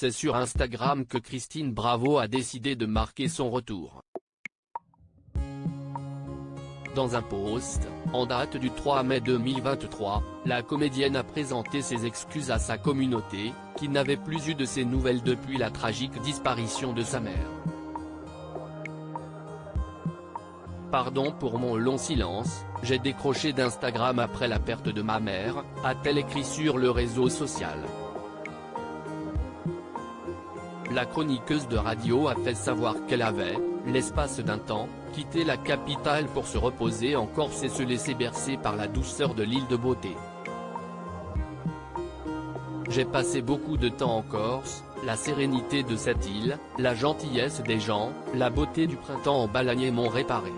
c'est sur Instagram que Christine Bravo a décidé de marquer son retour. Dans un post, en date du 3 mai 2023, la comédienne a présenté ses excuses à sa communauté, qui n'avait plus eu de ses nouvelles depuis la tragique disparition de sa mère. Pardon pour mon long silence, j'ai décroché d'Instagram après la perte de ma mère, a-t-elle écrit sur le réseau social. La chroniqueuse de radio a fait savoir qu'elle avait, l'espace d'un temps, quitté la capitale pour se reposer en Corse et se laisser bercer par la douceur de l'île de beauté. J'ai passé beaucoup de temps en Corse, la sérénité de cette île, la gentillesse des gens, la beauté du printemps en Balagné m'ont réparé.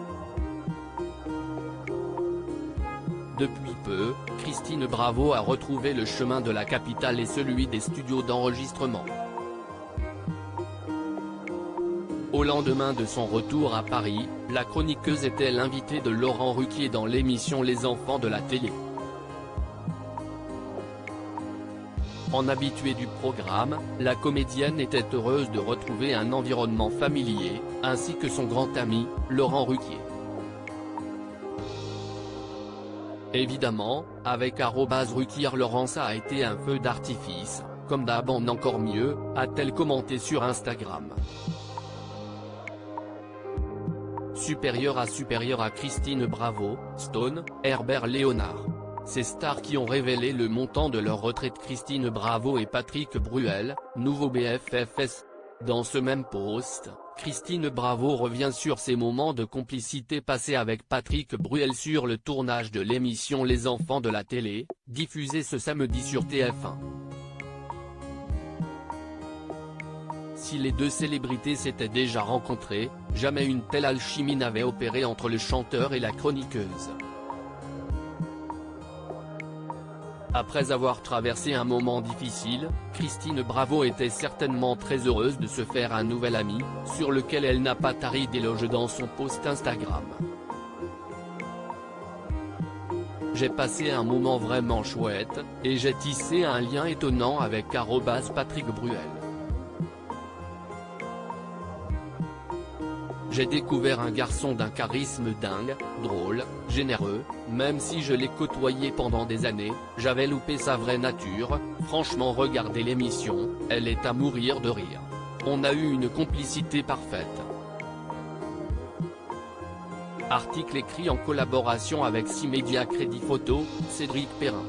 Depuis peu, Christine Bravo a retrouvé le chemin de la capitale et celui des studios d'enregistrement. Au lendemain de son retour à Paris, la chroniqueuse était l'invitée de Laurent Ruquier dans l'émission Les Enfants de la télé. En habituée du programme, la comédienne était heureuse de retrouver un environnement familier, ainsi que son grand ami, Laurent Ruquier. Évidemment, avec @Ruquier Laurent ça a été un feu d'artifice, comme d'hab en encore mieux, a-t-elle commenté sur Instagram. Supérieur à Christine Bravo, Stone, Herbert Léonard. Ces stars qui ont révélé le montant de leur retraite. Christine Bravo et Patrick Bruel, nouveau BFFs. Dans ce même post, Christine Bravo revient sur ses moments de complicité passés avec Patrick Bruel sur le tournage de l'émission Les Enfants de la télé, diffusée ce samedi sur TF1. Si les deux célébrités s'étaient déjà rencontrées, jamais une telle alchimie n'avait opéré entre le chanteur et la chroniqueuse. Après avoir traversé un moment difficile, Christine Bravo était certainement très heureuse de se faire un nouvel ami, sur lequel elle n'a pas tari d'éloges dans son post Instagram. J'ai passé un moment vraiment chouette, et j'ai tissé un lien étonnant avec @Patrick Bruel. J'ai découvert un garçon d'un charisme dingue, drôle, généreux, même si je l'ai côtoyé pendant des années, j'avais loupé sa vraie nature, franchement regardez l'émission, elle est à mourir de rire. On a eu une complicité parfaite. Article écrit en collaboration avec 6 Médias Crédit Photo, Cédric Perrin.